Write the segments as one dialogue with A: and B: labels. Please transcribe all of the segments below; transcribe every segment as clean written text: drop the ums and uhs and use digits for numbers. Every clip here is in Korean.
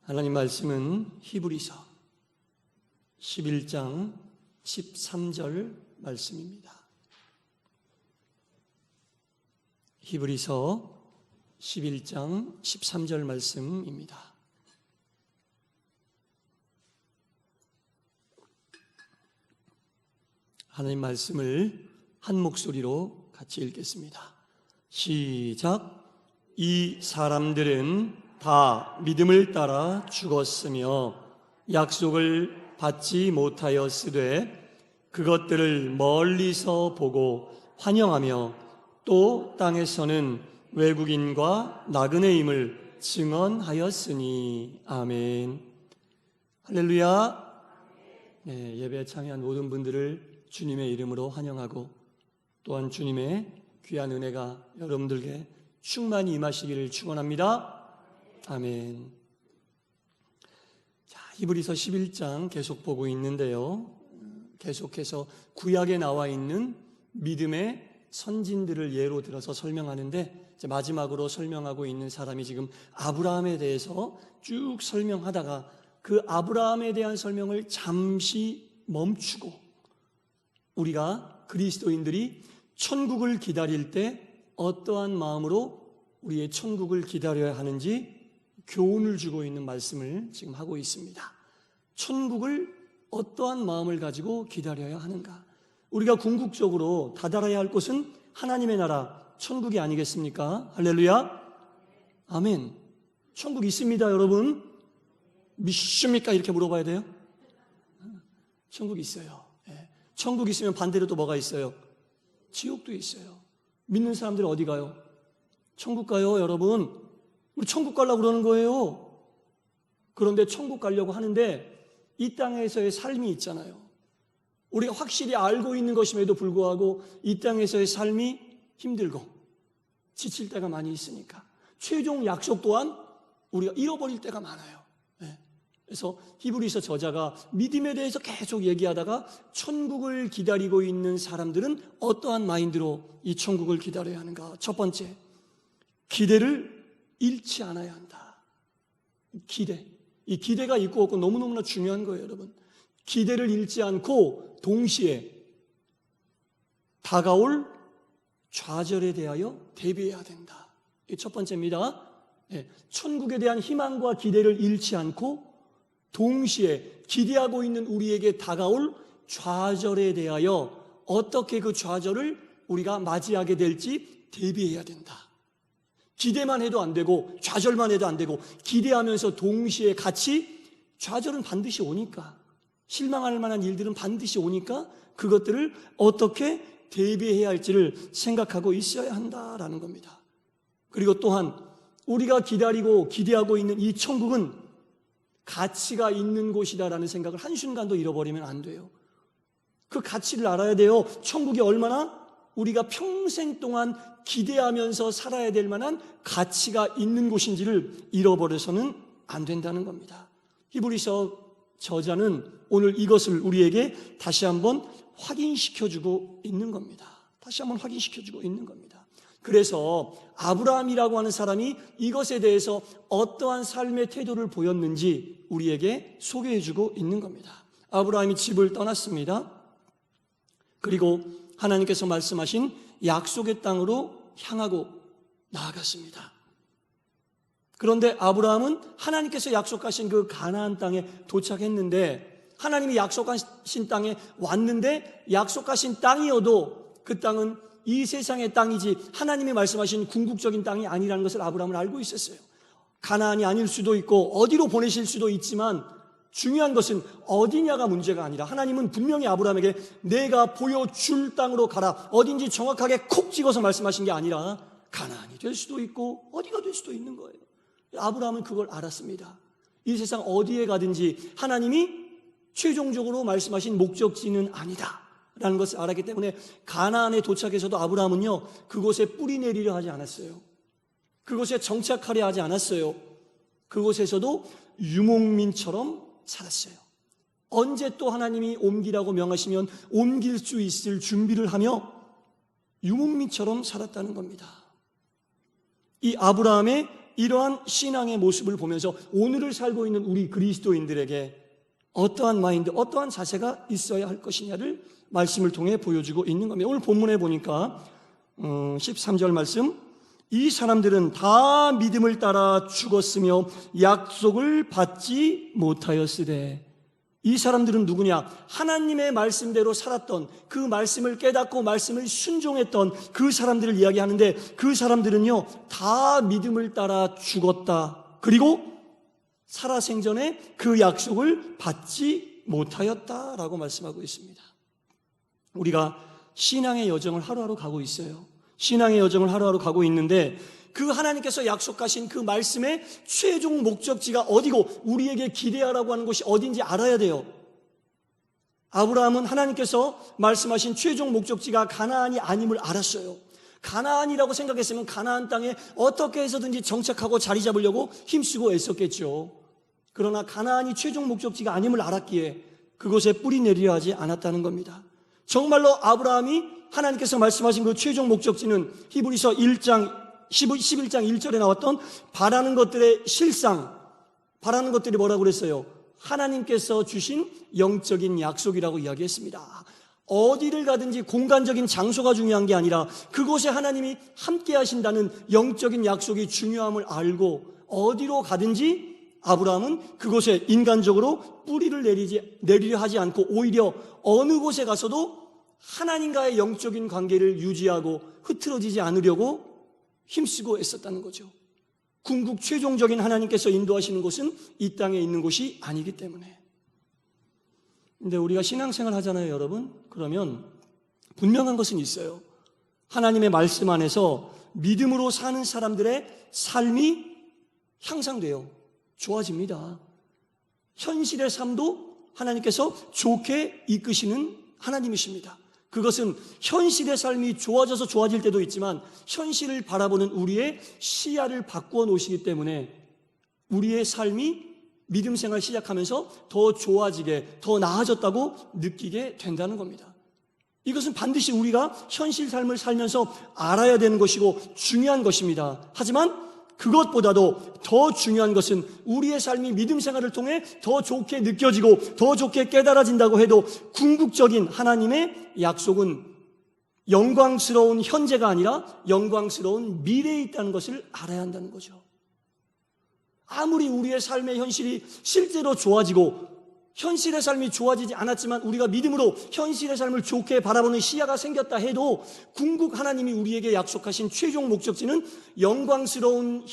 A: 하나님 말씀은 히브리서 11장 13절 말씀입니다. 히브리서 11장 13절 말씀입니다. 하나님 말씀을 한 목소리로 같이 읽겠습니다. 시작. 이 사람들은 다 믿음을 따라 죽었으며 약속을 받지 못하였으되 그것들을 멀리서 보고 환영하며 또 땅에서는 외국인과 나그네임을 증언하였으니. 아멘. 할렐루야. 네, 예배에 참여한 모든 분들을 주님의 이름으로 환영하고 또한 주님의 귀한 은혜가 여러분들에게 충만히 임하시기를 축원합니다. 아멘. 자, 히브리서 11장 계속 보고 있는데요. 계속해서 구약에 나와 있는 믿음의 선진들을 예로 들어서 설명하는데, 이제 마지막으로 설명하고 있는 사람이 지금 아브라함에 대해서 쭉 설명하다가 그 아브라함에 대한 설명을 잠시 멈추고 우리가 그리스도인들이 천국을 기다릴 때 어떠한 마음으로 우리의 천국을 기다려야 하는지 교훈을 주고 있는 말씀을 지금 하고 있습니다. 천국을 어떠한 마음을 가지고 기다려야 하는가? 우리가 궁극적으로 다다라야 할 곳은 하나님의 나라, 천국이 아니겠습니까? 할렐루야. 아멘. 천국 있습니다, 여러분. 믿습니까? 이렇게 물어봐야 돼요. 천국 있어요. 천국 있으면 반대로 또 뭐가 있어요? 지옥도 있어요. 믿는 사람들 어디 가요? 천국 가요, 여러분. 우리 천국 가려고 그러는 거예요. 그런데 천국 가려고 하는데 이 땅에서의 삶이 있잖아요. 우리가 확실히 알고 있는 것임에도 불구하고 이 땅에서의 삶이 힘들고 지칠 때가 많이 있으니까 최종 약속 또한 우리가 잃어버릴 때가 많아요. 그래서 히브리서 저자가 믿음에 대해서 계속 얘기하다가 천국을 기다리고 있는 사람들은 어떠한 마인드로 이 천국을 기다려야 하는가? 첫 번째, 기대를 잃지 않아야 한다. 기대. 이 기대가 있고 없고 너무너무나 중요한 거예요, 여러분. 기대를 잃지 않고 동시에 다가올 좌절에 대하여 대비해야 된다. 이게 첫 번째입니다. 천국에 대한 희망과 기대를 잃지 않고 동시에 기대하고 있는 우리에게 다가올 좌절에 대하여 어떻게 그 좌절을 우리가 맞이하게 될지 대비해야 된다. 기대만 해도 안 되고 좌절만 해도 안 되고 기대하면서 동시에 같이 좌절은 반드시 오니까, 실망할 만한 일들은 반드시 오니까 그것들을 어떻게 대비해야 할지를 생각하고 있어야 한다라는 겁니다. 그리고 또한 우리가 기다리고 기대하고 있는 이 천국은 가치가 있는 곳이다라는 생각을 한순간도 잃어버리면 안 돼요. 그 가치를 알아야 돼요. 천국이 얼마나 우리가 평생 동안 기대하면서 살아야 될 만한 가치가 있는 곳인지를 잃어버려서는 안 된다는 겁니다. 히브리서 저자는 오늘 이것을 우리에게 다시 한번 확인시켜주고 있는 겁니다. 다시 한번 확인시켜주고 있는 겁니다. 그래서 아브라함이라고 하는 사람이 이것에 대해서 어떠한 삶의 태도를 보였는지 우리에게 소개해주고 있는 겁니다. 아브라함이 집을 떠났습니다. 그리고 하나님께서 말씀하신 약속의 땅으로 향하고 나아갔습니다. 그런데 아브라함은 하나님께서 약속하신 그 가나안 땅에 도착했는데, 하나님이 약속하신 땅에 왔는데 약속하신 땅이어도 그 땅은 이 세상의 땅이지 하나님이 말씀하신 궁극적인 땅이 아니라는 것을 아브라함은 알고 있었어요. 가나안이 아닐 수도 있고 어디로 보내실 수도 있지만 중요한 것은 어디냐가 문제가 아니라 하나님은 분명히 아브라함에게 내가 보여줄 땅으로 가라, 어딘지 정확하게 콕 찍어서 말씀하신 게 아니라 가나안이 될 수도 있고 어디가 될 수도 있는 거예요. 아브라함은 그걸 알았습니다. 이 세상 어디에 가든지 하나님이 최종적으로 말씀하신 목적지는 아니다 라는 것을 알았기 때문에 가나안에 도착해서도 아브라함은요, 그곳에 뿌리 내리려 하지 않았어요. 그곳에 정착하려 하지 않았어요. 그곳에서도 유목민처럼 살았어요. 언제 또 하나님이 옮기라고 명하시면 옮길 수 있을 준비를 하며 유목민처럼 살았다는 겁니다. 이 아브라함의 이러한 신앙의 모습을 보면서 오늘을 살고 있는 우리 그리스도인들에게 어떠한 마인드, 어떠한 자세가 있어야 할 것이냐를 말씀을 통해 보여주고 있는 겁니다. 오늘 본문에 보니까 13절 말씀, 이 사람들은 다 믿음을 따라 죽었으며 약속을 받지 못하였으되. 이 사람들은 누구냐? 하나님의 말씀대로 살았던, 그 말씀을 깨닫고 말씀을 순종했던 그 사람들을 이야기하는데, 그 사람들은요 다 믿음을 따라 죽었다. 그리고 살아생전에 그 약속을 받지 못하였다라고 말씀하고 있습니다. 우리가 신앙의 여정을 하루하루 가고 있어요. 신앙의 여정을 하루하루 가고 있는데, 그 하나님께서 약속하신 그 말씀의 최종 목적지가 어디고 우리에게 기대하라고 하는 곳이 어딘지 알아야 돼요. 아브라함은 하나님께서 말씀하신 최종 목적지가 가나안이 아님을 알았어요. 가나안이라고 생각했으면 가나안 땅에 어떻게 해서든지 정착하고 자리 잡으려고 힘쓰고 애썼겠죠. 그러나 가나안이 최종 목적지가 아님을 알았기에 그곳에 뿌리 내리려 하지 않았다는 겁니다. 정말로 아브라함이 하나님께서 말씀하신 그 최종 목적지는 히브리서 11장 1절에 나왔던 바라는 것들의 실상, 바라는 것들이 뭐라고 그랬어요? 하나님께서 주신 영적인 약속이라고 이야기했습니다. 어디를 가든지 공간적인 장소가 중요한 게 아니라 그곳에 하나님이 함께 하신다는 영적인 약속이 중요함을 알고 어디로 가든지 아브라함은 그곳에 인간적으로 뿌리를 내리려 하지 않고 오히려 어느 곳에 가서도 하나님과의 영적인 관계를 유지하고 흐트러지지 않으려고 힘쓰고 애썼다는 거죠. 궁극 최종적인 하나님께서 인도하시는 곳은 이 땅에 있는 곳이 아니기 때문에. 근데 우리가 신앙생활 하잖아요, 여러분. 그러면 분명한 것은 있어요. 하나님의 말씀 안에서 믿음으로 사는 사람들의 삶이 향상돼요. 좋아집니다. 현실의 삶도 하나님께서 좋게 이끄시는 하나님이십니다. 그것은 현실의 삶이 좋아져서 좋아질 때도 있지만 현실을 바라보는 우리의 시야를 바꾸어 놓으시기 때문에 우리의 삶이 믿음 생활 시작하면서 더 좋아지게, 더 나아졌다고 느끼게 된다는 겁니다. 이것은 반드시 우리가 현실 삶을 살면서 알아야 되는 것이고 중요한 것입니다. 하지만 그것보다도 더 중요한 것은 우리의 삶이 믿음 생활을 통해 더 좋게 느껴지고 더 좋게 깨달아진다고 해도 궁극적인 하나님의 약속은 영광스러운 현재가 아니라 영광스러운 미래에 있다는 것을 알아야 한다는 거죠. 아무리 우리의 삶의 현실이 실제로 좋아지고 현실의 삶이 좋아지지 않았지만 우리가 믿음으로 현실의 삶을 좋게 바라보는 시야가 생겼다 해도 궁극 하나님이 우리에게 약속하신 최종 목적지는 영광스러운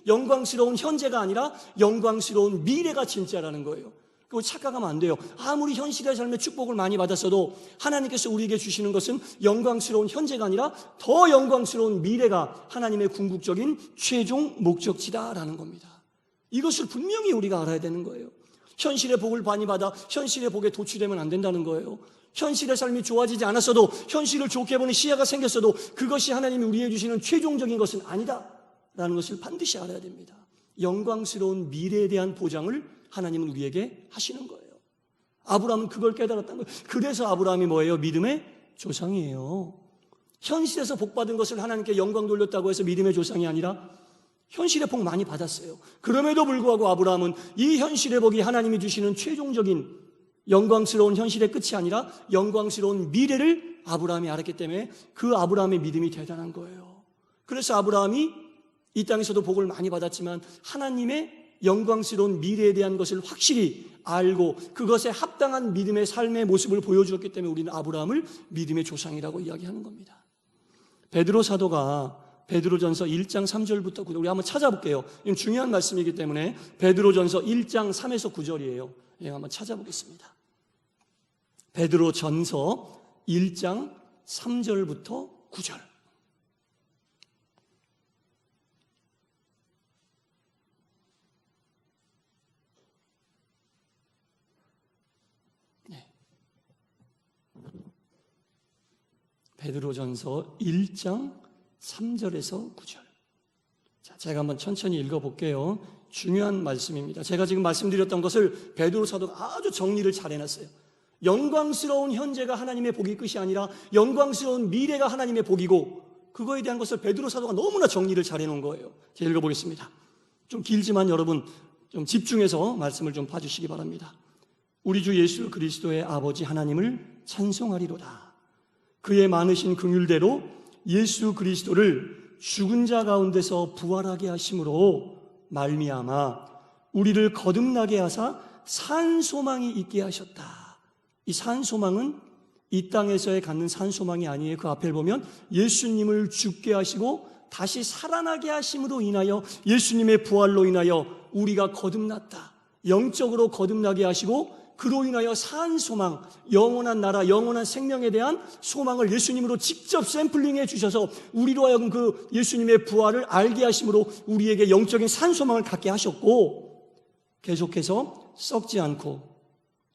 A: 영광스러운 현재가 아니라 영광스러운 미래가 진짜라는 거예요. 그거 착각하면 안 돼요. 아무리 현실의 삶의 축복을 많이 받았어도 하나님께서 우리에게 주시는 것은 영광스러운 현재가 아니라 더 영광스러운 미래가 하나님의 궁극적인 최종 목적지다라는 겁니다. 이것을 분명히 우리가 알아야 되는 거예요. 현실의 복을 많이 받아 현실의 복에 도취되면 안 된다는 거예요. 현실의 삶이 좋아지지 않았어도 현실을 좋게 보는 시야가 생겼어도 그것이 하나님이 우리에게 주시는 최종적인 것은 아니다라는 것을 반드시 알아야 됩니다. 영광스러운 미래에 대한 보장을 하나님은 우리에게 하시는 거예요. 아브라함은 그걸 깨달았다는 거예요. 그래서 아브라함이 뭐예요? 믿음의 조상이에요. 현실에서 복 받은 것을 하나님께 영광 돌렸다고 해서 믿음의 조상이 아니라 현실의 복 많이 받았어요. 그럼에도 불구하고 아브라함은 이 현실의 복이 하나님이 주시는 최종적인 영광스러운 현실의 끝이 아니라 영광스러운 미래를 아브라함이 알았기 때문에 그 아브라함의 믿음이 대단한 거예요. 그래서 아브라함이 이 땅에서도 복을 많이 받았지만 하나님의 영광스러운 미래에 대한 것을 확실히 알고 그것에 합당한 믿음의 삶의 모습을 보여주었기 때문에 우리는 아브라함을 믿음의 조상이라고 이야기하는 겁니다. 베드로 사도가 베드로전서 1장 3절부터 9절 우리 한번 찾아볼게요. 이건 중요한 말씀이기 때문에 베드로전서 1장 3에서 9절이에요. 예, 한번 찾아보겠습니다. 베드로전서 1장 3절부터 9절. 네. 베드로전서 1장 3절에서 9절. 자, 제가 한번 천천히 읽어볼게요. 중요한 말씀입니다. 제가 지금 말씀드렸던 것을 베드로 사도가 아주 정리를 잘 해놨어요. 영광스러운 현재가 하나님의 복이 끝이 아니라 영광스러운 미래가 하나님의 복이고 그거에 대한 것을 베드로 사도가 너무나 정리를 잘 해놓은 거예요. 제가 읽어보겠습니다. 좀 길지만 여러분 좀 집중해서 말씀을 좀 봐주시기 바랍니다. 우리 주 예수 그리스도의 아버지 하나님을 찬송하리로다. 그의 많으신 긍휼대로 예수 그리스도를 죽은 자 가운데서 부활하게 하심으로 말미암아 우리를 거듭나게 하사 산 소망이 있게 하셨다. 이 산 소망은 이 땅에서의 갖는 산 소망이 아니에요. 그 앞에 보면 예수님을 죽게 하시고 다시 살아나게 하심으로 인하여 예수님의 부활로 인하여 우리가 거듭났다. 영적으로 거듭나게 하시고 그로 인하여 산 소망, 영원한 나라, 영원한 생명에 대한 소망을 예수님으로 직접 샘플링해 주셔서 우리로 하여금 그 예수님의 부활을 알게 하심으로 우리에게 영적인 산 소망을 갖게 하셨고, 계속해서 썩지 않고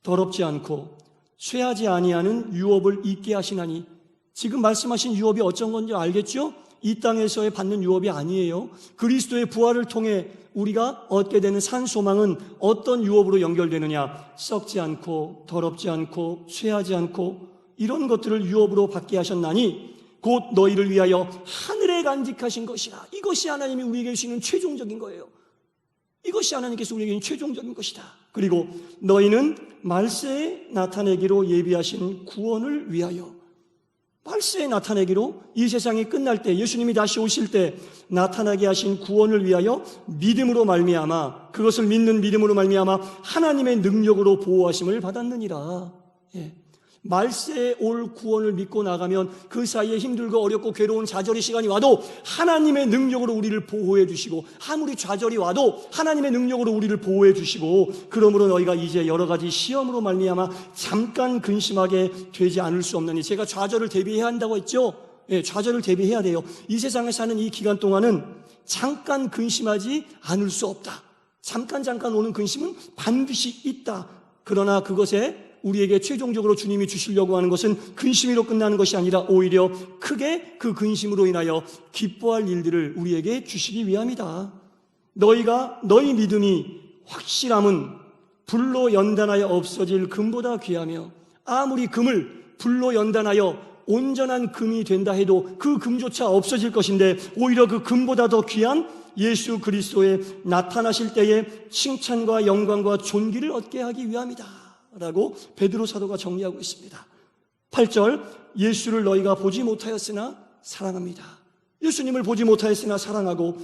A: 더럽지 않고 쇠하지 아니하는 유업을 잊게 하시나니, 지금 말씀하신 유업이 어떤 건지 알겠죠? 이 땅에서의 받는 유업이 아니에요. 그리스도의 부활을 통해 우리가 얻게 되는 산 소망은 어떤 유업으로 연결되느냐? 썩지 않고 더럽지 않고 쇠하지 않고 이런 것들을 유업으로 받게 하셨나니 곧 너희를 위하여 하늘에 간직하신 것이라. 이것이 하나님이 우리에게 주시는 최종적인 거예요. 이것이 하나님께서 우리에게 주시는 최종적인 것이다. 그리고 너희는 말세에 나타내기로 예비하신 구원을 위하여, 말세에 나타내기로, 이 세상이 끝날 때 예수님이 다시 오실 때 나타나게 하신 구원을 위하여 믿음으로 말미암아, 그것을 믿는 믿음으로 말미암아 하나님의 능력으로 보호하심을 받았느니라. 말세에 올 구원을 믿고 나가면 그 사이에 힘들고 어렵고 괴로운 좌절의 시간이 와도 하나님의 능력으로 우리를 보호해 주시고, 아무리 좌절이 와도 하나님의 능력으로 우리를 보호해 주시고, 그러므로 너희가 이제 여러 가지 시험으로 말미암아 잠깐 근심하게 되지 않을 수 없느니. 제가 좌절을 대비해야 한다고 했죠. 좌절을 대비해야 돼요. 이 세상에 사는 이 기간 동안은 잠깐 근심하지 않을 수 없다. 잠깐 오는 근심은 반드시 있다. 그러나 그것에 우리에게 최종적으로 주님이 주시려고 하는 것은 근심으로 끝나는 것이 아니라 오히려 크게 그 근심으로 인하여 기뻐할 일들을 우리에게 주시기 위함이다. 너희 믿음이 확실함은 불로 연단하여 없어질 금보다 귀하며, 아무리 금을 불로 연단하여 온전한 금이 된다 해도 그 금조차 없어질 것인데 오히려 그 금보다 더 귀한 예수 그리스도의 나타나실 때에 칭찬과 영광과 존귀를 얻게 하기 위함이다 라고 베드로 사도가 정리하고 있습니다. 8절, 예수를 너희가 보지 못하였으나 사랑합니다. 예수님을 보지 못하였으나 사랑하고,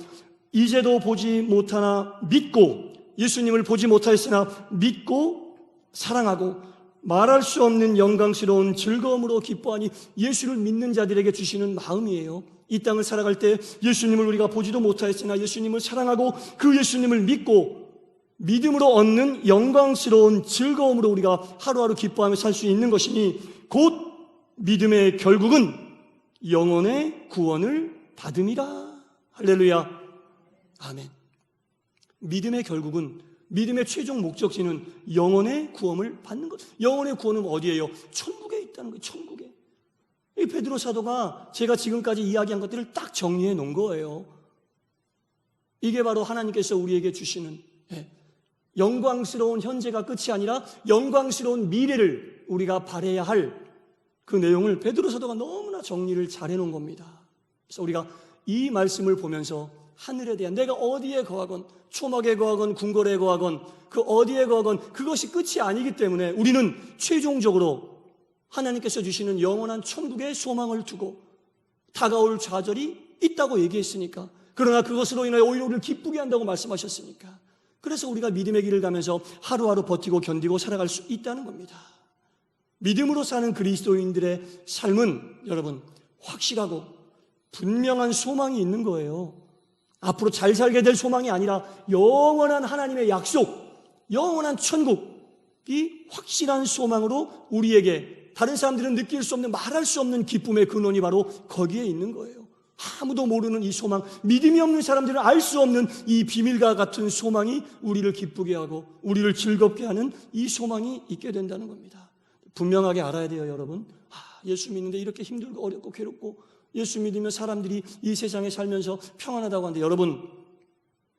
A: 이제도 보지 못하나 믿고, 예수님을 보지 못하였으나 믿고 사랑하고 말할 수 없는 영광스러운 즐거움으로 기뻐하니, 예수를 믿는 자들에게 주시는 마음이에요. 이 땅을 살아갈 때 예수님을 우리가 보지도 못하였으나 예수님을 사랑하고 그 예수님을 믿고 믿음으로 얻는 영광스러운 즐거움으로 우리가 하루하루 기뻐하며 살 수 있는 것이니, 곧 믿음의 결국은 영혼의 구원을 받음이라. 할렐루야. 아멘. 믿음의 결국은, 믿음의 최종 목적지는 영혼의 구원을 받는 것. 영혼의 구원은 어디예요? 천국에 있다는 거예요. 천국에. 이 베드로 사도가 제가 지금까지 이야기한 것들을 딱 정리해 놓은 거예요. 이게 바로 하나님께서 우리에게 주시는 영광스러운 현재가 끝이 아니라 영광스러운 미래를 우리가 바라야 할 그 내용을 베드로 사도가 너무나 정리를 잘 해놓은 겁니다. 그래서 우리가 이 말씀을 보면서 하늘에 대한, 내가 어디에 거하건, 초막에 거하건 궁궐에 거하건 그 어디에 거하건 그것이 끝이 아니기 때문에 우리는 최종적으로 하나님께서 주시는 영원한 천국의 소망을 두고 다가올 좌절이 있다고 얘기했으니까, 그러나 그것으로 인하여 오히려 우리를 기쁘게 한다고 말씀하셨으니까, 그래서 우리가 믿음의 길을 가면서 하루하루 버티고 견디고 살아갈 수 있다는 겁니다. 믿음으로 사는 그리스도인들의 삶은 여러분 확실하고 분명한 소망이 있는 거예요. 앞으로 잘 살게 될 소망이 아니라 영원한 하나님의 약속, 영원한 천국이 확실한 소망으로 우리에게, 다른 사람들은 느낄 수 없는, 말할 수 없는 기쁨의 근원이 바로 거기에 있는 거예요. 아무도 모르는 이 소망, 믿음이 없는 사람들은 알 수 없는 이 비밀과 같은 소망이 우리를 기쁘게 하고 우리를 즐겁게 하는 이 소망이 있게 된다는 겁니다. 분명하게 알아야 돼요, 여러분. 예수 믿는데 이렇게 힘들고 어렵고 괴롭고, 예수 믿으면 사람들이 이 세상에 살면서 평안하다고 하는데, 여러분,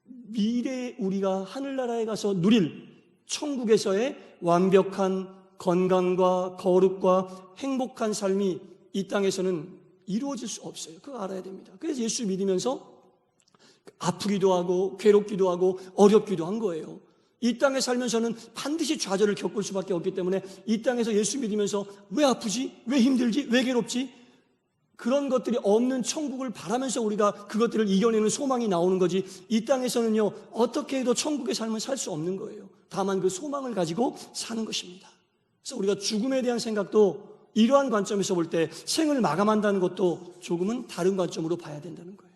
A: 미래에 우리가 하늘나라에 가서 누릴 천국에서의 완벽한 건강과 거룩과 행복한 삶이 이 땅에서는 이루어질 수 없어요. 그거 알아야 됩니다. 그래서 예수 믿으면서 아프기도 하고 괴롭기도 하고 어렵기도 한 거예요. 이 땅에 살면서는 반드시 좌절을 겪을 수밖에 없기 때문에 이 땅에서 예수 믿으면서 왜 아프지? 왜 힘들지? 왜 괴롭지? 그런 것들이 없는 천국을 바라면서 우리가 그것들을 이겨내는 소망이 나오는 거지, 이 땅에서는요 어떻게 해도 천국의 삶을 살 수 없는 거예요. 다만 그 소망을 가지고 사는 것입니다. 그래서 우리가 죽음에 대한 생각도 이러한 관점에서 볼 때 생을 마감한다는 것도 조금은 다른 관점으로 봐야 된다는 거예요.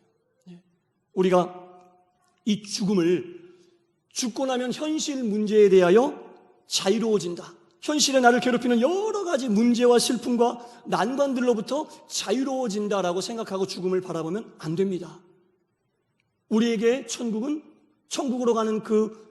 A: 우리가 이 죽고 나면 현실 문제에 대하여 자유로워진다, 현실에 나를 괴롭히는 여러 가지 문제와 슬픔과 난관들로부터 자유로워진다라고 생각하고 죽음을 바라보면 안 됩니다. 우리에게 천국은, 천국으로 가는 그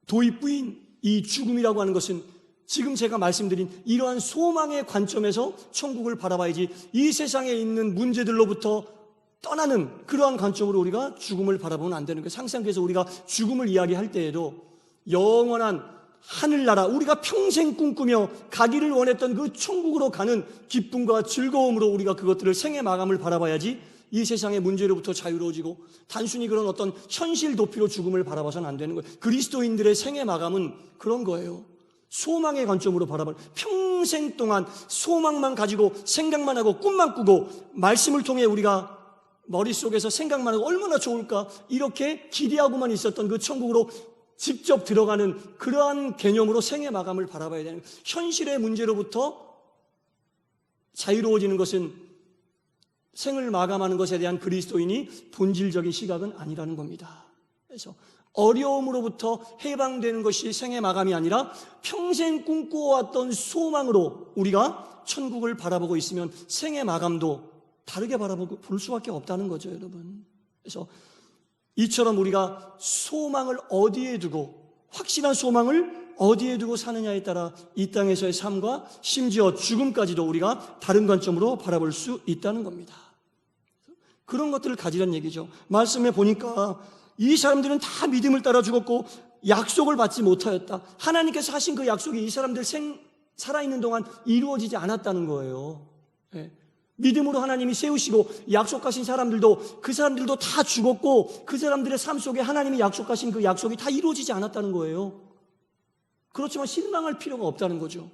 A: 도입부인 이 죽음이라고 하는 것은 지금 제가 말씀드린 이러한 소망의 관점에서 천국을 바라봐야지, 이 세상에 있는 문제들로부터 떠나는 그러한 관점으로 우리가 죽음을 바라보면 안 되는 거예요. 상상해서 우리가 죽음을 이야기할 때에도 영원한 하늘나라, 우리가 평생 꿈꾸며 가기를 원했던 그 천국으로 가는 기쁨과 즐거움으로 우리가 그것들을 생의 마감을 바라봐야지, 이 세상의 문제로부터 자유로워지고 단순히 그런 어떤 현실 도피로 죽음을 바라봐서는 안 되는 거예요. 그리스도인들의 생의 마감은 그런 거예요. 소망의 관점으로 바라봐요. 평생 동안 소망만 가지고 생각만 하고 꿈만 꾸고 말씀을 통해 우리가 머릿속에서 생각만 하고 얼마나 좋을까 이렇게 기대하고만 있었던 그 천국으로 직접 들어가는 그러한 개념으로 생의 마감을 바라봐야 되는 거예요. 현실의 문제로부터 자유로워지는 것은 생을 마감하는 것에 대한 그리스도인이 본질적인 시각은 아니라는 겁니다. 그래서 어려움으로부터 해방되는 것이 생의 마감이 아니라 평생 꿈꿔왔던 소망으로 우리가 천국을 바라보고 있으면 생의 마감도 다르게 바라보고 볼 수밖에 없다는 거죠, 여러분. 그래서 이처럼 우리가 소망을 어디에 두고, 확실한 소망을 어디에 두고 사느냐에 따라 이 땅에서의 삶과 심지어 죽음까지도 우리가 다른 관점으로 바라볼 수 있다는 겁니다. 그런 것들을 가지란 얘기죠. 말씀에 보니까 이 사람들은 다 믿음을 따라 죽었고 약속을 받지 못하였다. 하나님께서 하신 그 약속이 이 사람들 살아있는 동안 이루어지지 않았다는 거예요. 네. 믿음으로 하나님이 세우시고 약속하신 사람들도, 그 사람들도 다 죽었고 그 사람들의 삶 속에 하나님이 약속하신 그 약속이 다 이루어지지 않았다는 거예요. 그렇지만 실망할 필요가 없다는 거죠.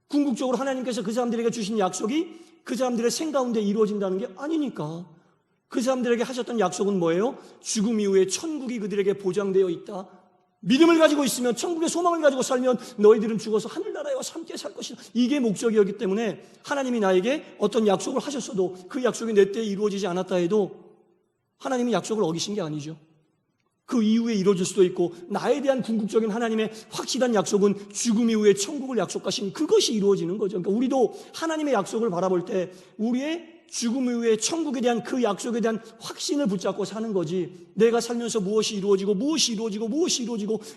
A: 궁극적으로 하나님께서 그 사람들에게 주신 약속이 그 사람들의 생 가운데 이루어진다는 게 아니니까. 그 사람들에게 하셨던 약속은 뭐예요? 죽음 이후에 천국이 그들에게 보장되어 있다. 믿음을 가지고 있으면, 천국의 소망을 가지고 살면 너희들은 죽어서 하늘나라에 와서 함께 살 것이다. 이게 목적이었기 때문에 하나님이 나에게 어떤 약속을 하셨어도 그 약속이 내 때에 이루어지지 않았다 해도 하나님이 약속을 어기신 게 아니죠. 그 이후에 이루어질 수도 있고, 나에 대한 궁극적인 하나님의 확실한 약속은 죽음 이후에 천국을 약속하신 그것이 이루어지는 거죠. 그러니까 우리도 하나님의 약속을 바라볼 때 우리의 죽음 이후에 천국에 대한 그 약속에 대한 확신을 붙잡고 사는 거지, 내가 살면서 무엇이 이루어지고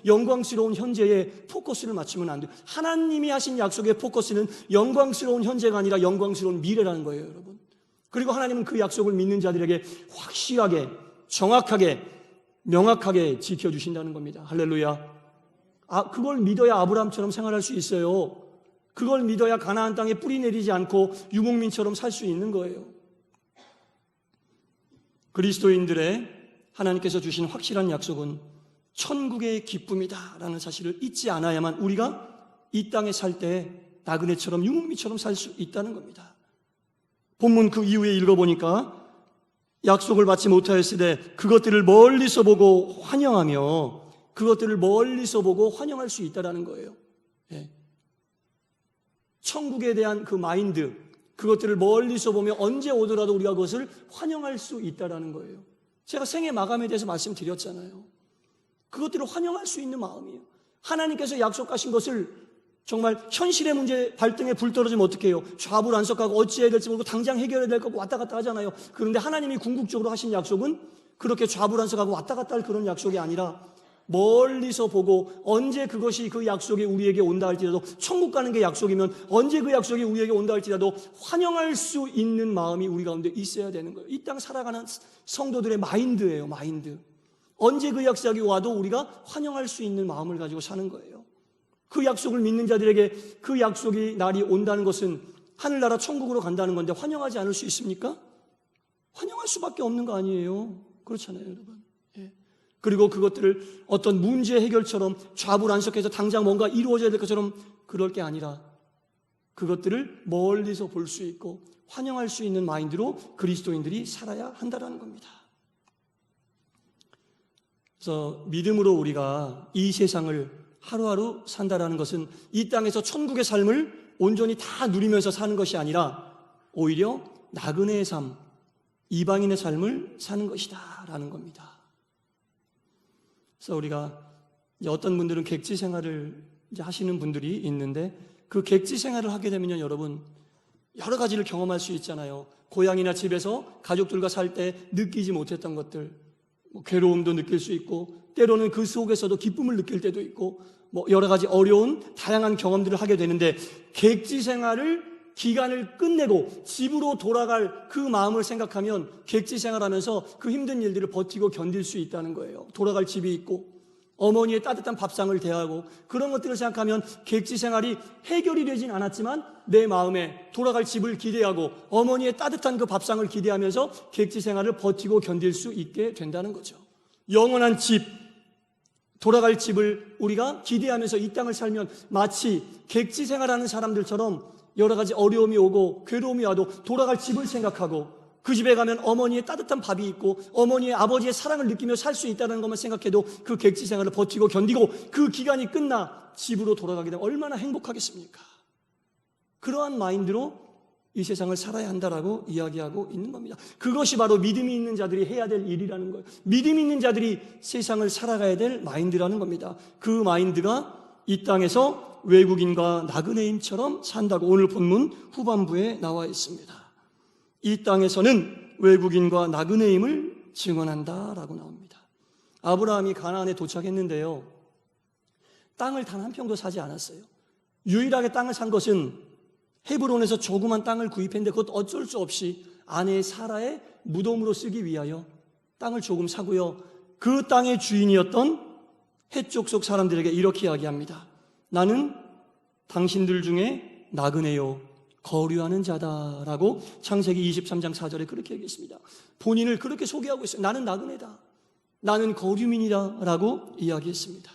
A: 영광스러운 현재에 포커스를 맞추면 안 돼요. 하나님이 하신 약속의 포커스는 영광스러운 현재가 아니라 영광스러운 미래라는 거예요, 여러분. 그리고 하나님은 그 약속을 믿는 자들에게 확실하게, 정확하게, 명확하게 지켜주신다는 겁니다. 할렐루야. 그걸 믿어야 아브라함처럼 생활할 수 있어요. 그걸 믿어야 가나안 땅에 뿌리 내리지 않고 유목민처럼 살 수 있는 거예요. 그리스도인들의 하나님께서 주신 확실한 약속은 천국의 기쁨이다라는 사실을 잊지 않아야만 우리가 이 땅에 살 때 나그네처럼 유목민처럼 살 수 있다는 겁니다. 본문 그 이후에 읽어보니까 약속을 받지 못하였으되 그것들을 멀리서 보고 환영하며, 그것들을 멀리서 보고 환영할 수 있다는 거예요. 예. 천국에 대한 그 마인드, 그것들을 멀리서 보며 언제 오더라도 우리가 그것을 환영할 수 있다는 거예요. 제가 생의 마감에 대해서 말씀드렸잖아요. 그것들을 환영할 수 있는 마음이에요. 하나님께서 약속하신 것을 정말 현실의 문제 발등에 불 떨어지면 어떻게 해요? 좌불안석하고 어찌해야 될지 모르고 당장 해결해야 될 거고 왔다 갔다 하잖아요. 그런데 하나님이 궁극적으로 하신 약속은 그렇게 좌불안석하고 왔다 갔다 할 그런 약속이 아니라 멀리서 보고, 언제 그것이 그 약속이 우리에게 온다 할지라도, 천국 가는 게 약속이면 언제 그 약속이 우리에게 온다 할지라도 환영할 수 있는 마음이 우리 가운데 있어야 되는 거예요. 이 땅 살아가는 성도들의 마인드예요, 마인드. 언제 그 약속이 와도 우리가 환영할 수 있는 마음을 가지고 사는 거예요. 그 약속을 믿는 자들에게 그 약속이 날이 온다는 것은 하늘나라 천국으로 간다는 건데 환영하지 않을 수 있습니까? 환영할 수밖에 없는 거 아니에요. 그렇잖아요, 여러분. 예. 그리고 그것들을 어떤 문제 해결처럼 좌불안석해서 당장 뭔가 이루어져야 될 것처럼 그럴 게 아니라 그것들을 멀리서 볼 수 있고 환영할 수 있는 마인드로 그리스도인들이 살아야 한다는 겁니다. 그래서 믿음으로 우리가 이 세상을 하루하루 산다라는 것은 이 땅에서 천국의 삶을 온전히 다 누리면서 사는 것이 아니라 오히려 나그네의 삶, 이방인의 삶을 사는 것이다 라는 겁니다. 그래서 우리가 이제 어떤 분들은 객지 생활을 이제 하시는 분들이 있는데 그 객지 생활을 하게 되면요, 여러분 여러 가지를 경험할 수 있잖아요. 고향이나 집에서 가족들과 살 때 느끼지 못했던 것들, 괴로움도 느낄 수 있고 때로는 그 속에서도 기쁨을 느낄 때도 있고 여러 가지 어려운 다양한 경험들을 하게 되는데 객지 생활을 기간을 끝내고 집으로 돌아갈 그 마음을 생각하면 객지 생활하면서 그 힘든 일들을 버티고 견딜 수 있다는 거예요. 돌아갈 집이 있고 어머니의 따뜻한 밥상을 대하고 그런 것들을 생각하면 객지 생활이 해결이 되진 않았지만 내 마음에 돌아갈 집을 기대하고 어머니의 따뜻한 그 밥상을 기대하면서 객지 생활을 버티고 견딜 수 있게 된다는 거죠. 영원한 집, 돌아갈 집을 우리가 기대하면서 이 땅을 살면 마치 객지 생활하는 사람들처럼 여러 가지 어려움이 오고 괴로움이 와도 돌아갈 집을 생각하고 그 집에 가면 어머니의 따뜻한 밥이 있고 어머니의 아버지의 사랑을 느끼며 살 수 있다는 것만 생각해도 그 객지 생활을 버티고 견디고 그 기간이 끝나 집으로 돌아가게 되면 얼마나 행복하겠습니까? 그러한 마인드로 이 세상을 살아야 한다라고 이야기하고 있는 겁니다. 그것이 바로 믿음이 있는 자들이 해야 될 일이라는 거예요. 믿음이 있는 자들이 세상을 살아가야 될 마인드라는 겁니다. 그 마인드가 이 땅에서 외국인과 나그네인처럼 산다고 오늘 본문 후반부에 나와 있습니다. 이 땅에서는 외국인과 나그네임을 증언한다라고 나옵니다. 아브라함이 가나안에 도착했는데요, 땅을 단 한 평도 사지 않았어요. 유일하게 땅을 산 것은 헤브론에서 조그만 땅을 구입했는데 그것도 어쩔 수 없이 아내 사라의 무덤으로 쓰기 위하여 땅을 조금 사고요, 그 땅의 주인이었던 해쪽 속 사람들에게 이렇게 이야기합니다. 나는 당신들 중에 나그네요, 거류하는 자다라고 창세기 23장 4절에 그렇게 얘기했습니다. 본인을 그렇게 소개하고 있어요. 나는 나그네다, 나는 거류민이다 라고 이야기했습니다.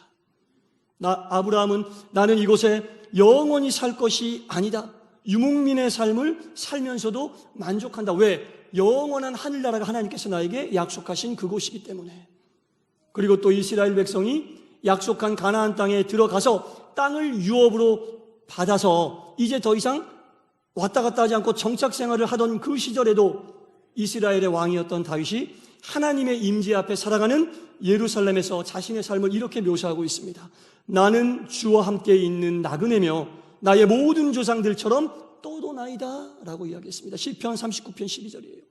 A: 아브라함은 나는 이곳에 영원히 살 것이 아니다, 유목민의 삶을 살면서도 만족한다. 왜? 영원한 하늘나라가 하나님께서 나에게 약속하신 그곳이기 때문에. 그리고 또 이스라엘 백성이 약속한 가나안 땅에 들어가서 땅을 유업으로 받아서 이제 더 이상 왔다 갔다 하지 않고 정착 생활을 하던 그 시절에도 이스라엘의 왕이었던 다윗이 하나님의 임재 앞에 살아가는 예루살렘에서 자신의 삶을 이렇게 묘사하고 있습니다. 나는 주와 함께 있는 나그네며 나의 모든 조상들처럼 떠도나이다 라고 이야기했습니다. 시편 39편 12절이에요.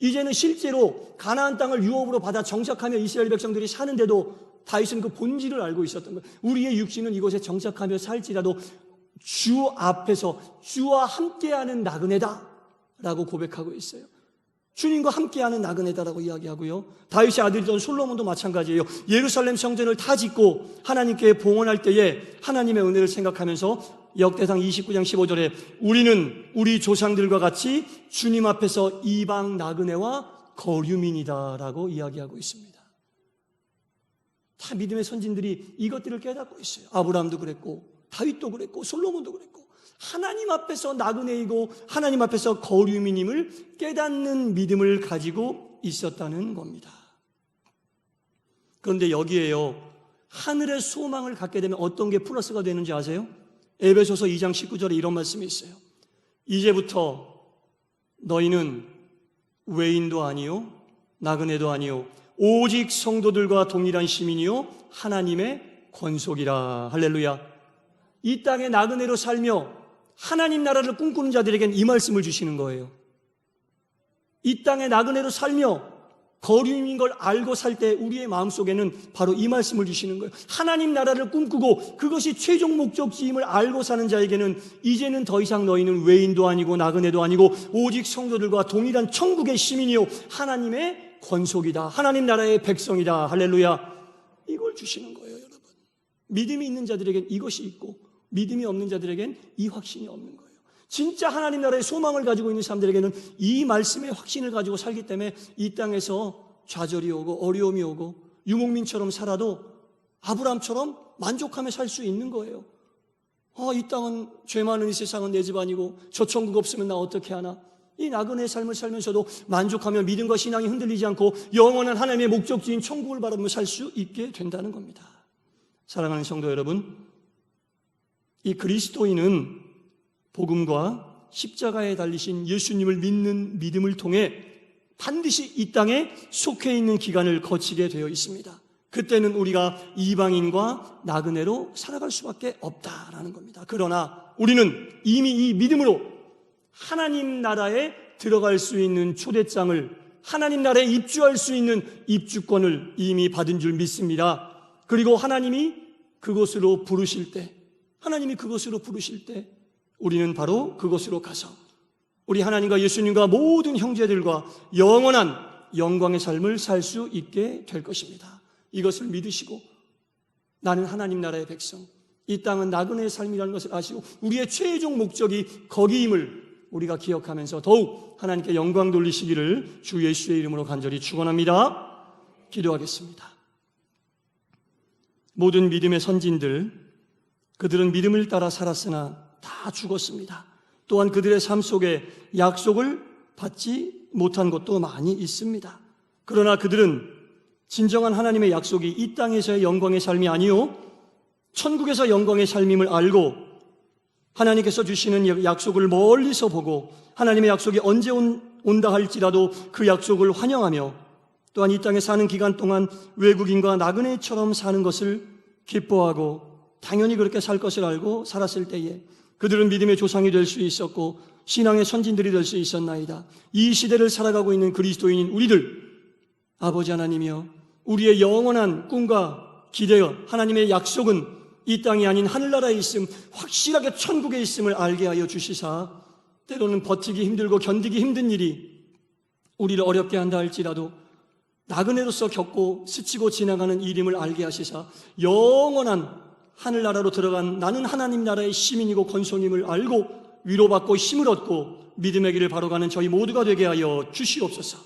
A: 이제는 실제로 가나안 땅을 유업으로 받아 정착하며 이스라엘 백성들이 사는데도 다윗은 그 본질을 알고 있었던 거예요. 우리의 육신은 이곳에 정착하며 살지라도 주 앞에서 주와 함께하는 나그네다 라고 고백하고 있어요. 주님과 함께하는 나그네다라고 이야기하고요, 다윗의 아들이던 솔로몬도 마찬가지예요. 예루살렘 성전을 다 짓고 하나님께 봉헌할 때에 하나님의 은혜를 생각하면서 역대상 29장 15절에 우리는 우리 조상들과 같이 주님 앞에서 이방 나그네와 거류민이다 라고 이야기하고 있습니다. 다 믿음의 선진들이 이것들을 깨닫고 있어요. 아브라함도 그랬고 다윗도 그랬고 솔로몬도 그랬고 하나님 앞에서 나그네이고 하나님 앞에서 거류민임을 깨닫는 믿음을 가지고 있었다는 겁니다. 그런데 여기에요, 하늘의 소망을 갖게 되면 어떤 게 플러스가 되는지 아세요? 에베소서 2장 19절에 이런 말씀이 있어요. 이제부터 너희는 외인도 아니요 나그네도 아니요 오직 성도들과 동일한 시민이요 하나님의 권속이라. 할렐루야. 이 땅에 나그네로 살며 하나님 나라를 꿈꾸는 자들에겐 이 말씀을 주시는 거예요. 이 땅에 나그네로 살며 거류인 걸 알고 살 때 우리의 마음속에는 바로 이 말씀을 주시는 거예요. 하나님 나라를 꿈꾸고 그것이 최종 목적지임을 알고 사는 자에게는 이제는 더 이상 너희는 외인도 아니고 나그네도 아니고 오직 성도들과 동일한 천국의 시민이요 하나님의 권속이다, 하나님 나라의 백성이다. 할렐루야. 이걸 주시는 거예요, 여러분. 믿음이 있는 자들에겐 이것이 있고 믿음이 없는 자들에겐 이 확신이 없는 거예요. 진짜 하나님 나라의 소망을 가지고 있는 사람들에게는 이 말씀의 확신을 가지고 살기 때문에 이 땅에서 좌절이 오고 어려움이 오고 유목민처럼 살아도 아브라함처럼 만족하며 살 수 있는 거예요. 이 땅은 죄 많은 이 세상은 내 집 아니고 저 천국 없으면 나 어떻게 하나. 이 나그네의 삶을 살면서도 만족하며 믿음과 신앙이 흔들리지 않고 영원한 하나님의 목적지인 천국을 바라보며 살 수 있게 된다는 겁니다. 사랑하는 성도 여러분, 이 그리스도인은 복음과 십자가에 달리신 예수님을 믿는 믿음을 통해 반드시 이 땅에 속해 있는 기간을 거치게 되어 있습니다. 그때는 우리가 이방인과 나그네로 살아갈 수밖에 없다라는 겁니다. 그러나 우리는 이미 이 믿음으로 하나님 나라에 들어갈 수 있는 초대장을, 하나님 나라에 입주할 수 있는 입주권을 이미 받은 줄 믿습니다. 그리고 하나님이 그곳으로 부르실 때 우리는 바로 그곳으로 가서 우리 하나님과 예수님과 모든 형제들과 영원한 영광의 삶을 살 수 있게 될 것입니다. 이것을 믿으시고 나는 하나님 나라의 백성, 이 땅은 나그네의 삶이라는 것을 아시고 우리의 최종 목적이 거기임을 우리가 기억하면서 더욱 하나님께 영광 돌리시기를 주 예수의 이름으로 간절히 축원합니다. 기도하겠습니다. 모든 믿음의 선진들, 그들은 믿음을 따라 살았으나 다 죽었습니다. 또한 그들의 삶 속에 약속을 받지 못한 것도 많이 있습니다. 그러나 그들은 진정한 하나님의 약속이 이 땅에서의 영광의 삶이 아니요 천국에서 영광의 삶임을 알고 하나님께서 주시는 약속을 멀리서 보고 하나님의 약속이 언제 온다 할지라도 그 약속을 환영하며 또한 이 땅에 사는 기간 동안 외국인과 나그네처럼 사는 것을 기뻐하고 당연히 그렇게 살 것을 알고 살았을 때에 그들은 믿음의 조상이 될 수 있었고 신앙의 선진들이 될 수 있었나이다. 이 시대를 살아가고 있는 그리스도인인 우리들, 아버지 하나님이여, 우리의 영원한 꿈과 기대와 하나님의 약속은 이 땅이 아닌 하늘나라에 있음, 확실하게 천국에 있음을 알게 하여 주시사 때로는 버티기 힘들고 견디기 힘든 일이 우리를 어렵게 한다 할지라도 나그네로서 겪고 스치고 지나가는 일임을 알게 하시사 영원한 하늘나라로 들어간 나는 하나님 나라의 시민이고 권속임을 알고 위로받고 힘을 얻고 믿음의 길을 바로 가는 저희 모두가 되게 하여 주시옵소서.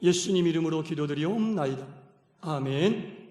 A: 예수님 이름으로 기도드리옵나이다. 아멘.